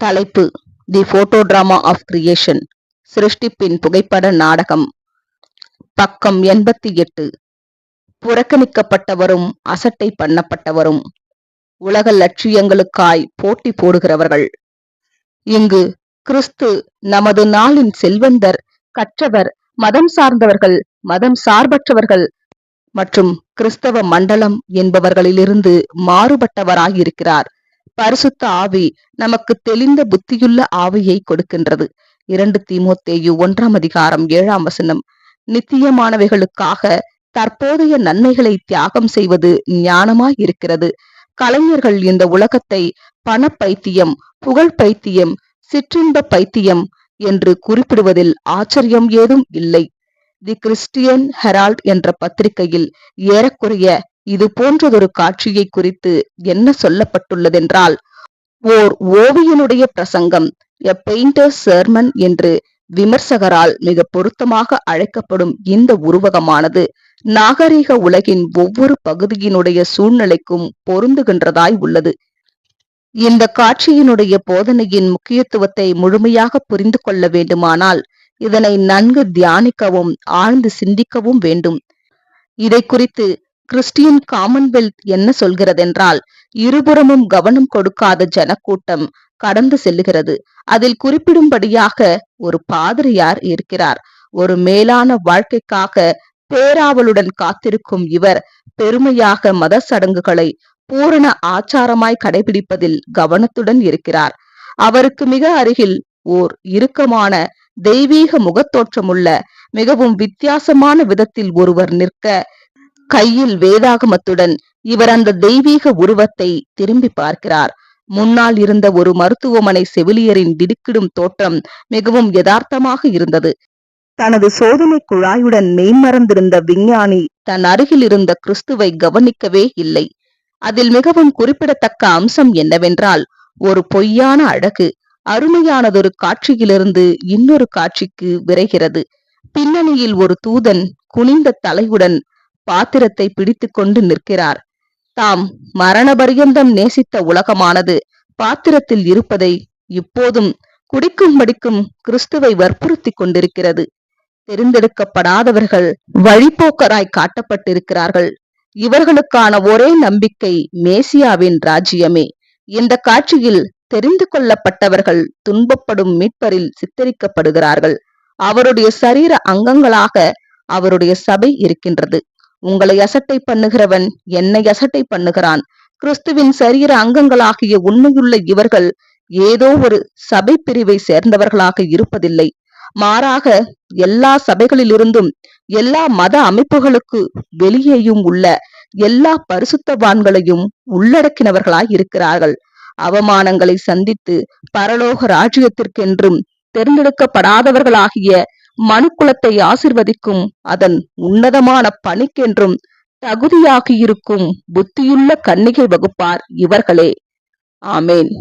தலைப்பு: தி போட்டோடிராமா of creation, சிருஷ்டிப்பின் புகைப்பட நாடகம். பக்கம் 88. புறக்கணிக்கப்பட்டவரும் அசட்டை பண்ணப்பட்டவரும், உலக லட்சியங்களுக்காய் போட்டி போடுகிறவர்கள். இங்கு கிறிஸ்து நமது நாளின் செல்வந்தர், கற்றவர், மதம் சார்ந்தவர்கள், மதம் சார்பற்றவர்கள் மற்றும் கிறிஸ்தவ மண்டலம் என்பவர்களிலிருந்து மாறுபட்டவராயிருக்கிறார். பரிசுத்த ஆவி நமக்கு தெளிந்த புத்தியுள்ள ஆவியை கொடுக்கின்றது. 2 தீமோத்தேயு 1:7. நித்தியமானவைகளுக்காக தற்போதைய நன்மைகளை தியாகம் செய்வது ஞானமாய் இருக்கிறது. கலைஞர்கள் இந்த உலகத்தை பணப்பைத்தியம், புகழ் பைத்தியம், சிற்றின்ப பைத்தியம் என்று குறிப்பிடுவதில் ஆச்சரியம் ஏதும் இல்லை. தி கிறிஸ்டியன் ஹெரால்ட் என்ற பத்திரிகையில் ஏறக்குறைய இது போன்றதொரு காட்சியை குறித்து என்ன சொல்லப்பட்டுள்ளதென்றால், ஓர் ஓவியனுடைய பிரசங்கம், எ பெயிண்டர்ஸ் சர்மன் என்று விமர்சகரால் மிக பொருத்தமாக அழைக்கப்படும் இந்த உருவகமானது நாகரிக உலகின் ஒவ்வொரு பகுதியினுடைய சூழ்நிலைக்கும் பொருந்துகின்றதாய் உள்ளது. இந்த காட்சியினுடைய போதனையின் முக்கியத்துவத்தை முழுமையாக புரிந்து கொள்ள வேண்டுமானால் இதனை நன்கு தியானிக்கவும் ஆழ்ந்து சிந்திக்கவும் வேண்டும். இதை குறித்து கிறிஸ்டியன் காமன்வெல்த் என்ன சொல்கிறதென்றால், இருபுறமும் கவனம் கொடுக்காத ஜனக்கூட்டம் கடந்து செல்லுகிறது. அதில் குறிப்பிடும்படியாக ஒரு பாதிரியார் இருக்கிறார். ஒரு மேலான வாழ்க்கைக்காக பேராவலுடன் காத்திருக்கும் இவர் பெருமையாக மத சடங்குகளை பூரண ஆச்சாரமாய் கடைபிடிப்பதில் கவனத்துடன் இருக்கிறார். அவருக்கு மிக அருகில் ஓர் இறுக்கமான தெய்வீக முகத்தோற்றமுள்ள மிகவும் வித்தியாசமான விதத்தில் ஒருவர் நிற்க, கையில் வேதாகமத்துடன் இவர் அந்த தெய்வீக உருவத்தை திரும்பி பார்க்கிறார். முன்னால் இருந்த ஒரு மருத்துவமனை செவிலியரின் திடுக்கிடும் தோற்றம் மிகவும் யதார்த்தமாக இருந்தது. தனது சோதனை குழாயுடன் மெய்மறந்திருந்த விஞ்ஞானி தன் அருகில் இருந்த கிறிஸ்துவை கவனிக்கவே இல்லை. அதில் மிகவும் குறிப்பிடத்தக்க அம்சம் என்னவென்றால், ஒரு பொய்யான அழகு அருமையானதொரு காட்சியிலிருந்து இன்னொரு காட்சிக்கு விரைகிறது. பின்னணியில் ஒரு தூதன் குனிந்த தலையுடன் பாத்திரத்தை பிடித்து கொண்டு நிற்கிறார். தாம் மரணபரியந்தம் நேசித்த உலகமானது பாத்திரத்தில் இருப்பதை இப்போதும் குடிக்கும்படிக்கும் கிறிஸ்துவை வற்புறுத்தி கொண்டிருக்கிறது. தெரிந்தெடுக்கப்படாதவர்கள் வழிபோக்கராய் காட்டப்பட்டிருக்கிறார்கள். இவர்களுக்கான ஒரே நம்பிக்கை மேசியாவின் ராஜ்யமே. இந்த காட்சியில் தெரிந்து கொள்ளப்பட்டவர்கள் துன்பப்படும் மீட்பரில் சித்தரிக்கப்படுகிறார்கள். அவருடைய சரீர அங்கங்களாக அவருடைய சபை இருக்கின்றது. உங்களை அசட்டை பண்ணுகிறவன் என்னை அசட்டை பண்ணுகிறான். கிறிஸ்துவின் சரீர அங்கங்களாகிய உண்மையுள்ள இவர்கள் ஏதோ ஒரு சபை பிரிவை சேர்ந்தவர்களாக இருப்பதில்லை. மாறாக எல்லா சபைகளிலிருந்தும் எல்லா மத அமைப்புகளுக்கு வெளியேயும் உள்ள எல்லா பரிசுத்தவான்களையும் உள்ளடக்கினவர்களாய் இருக்கிறார்கள். அவமானங்களை சந்தித்து பரலோக ராஜ்யத்திற்கென்றும் தேர்ந்தெடுக்கப்படாதவர்களாகிய மனுக்குலத்தை ஆசிர்வதிக்கும் அதன் உன்னதமான பணிக்கென்றும் தகுதியாகியிருக்கும் புத்தியுள்ள கன்னிகை வகுப்பார் இவர்களே. ஆமேன்.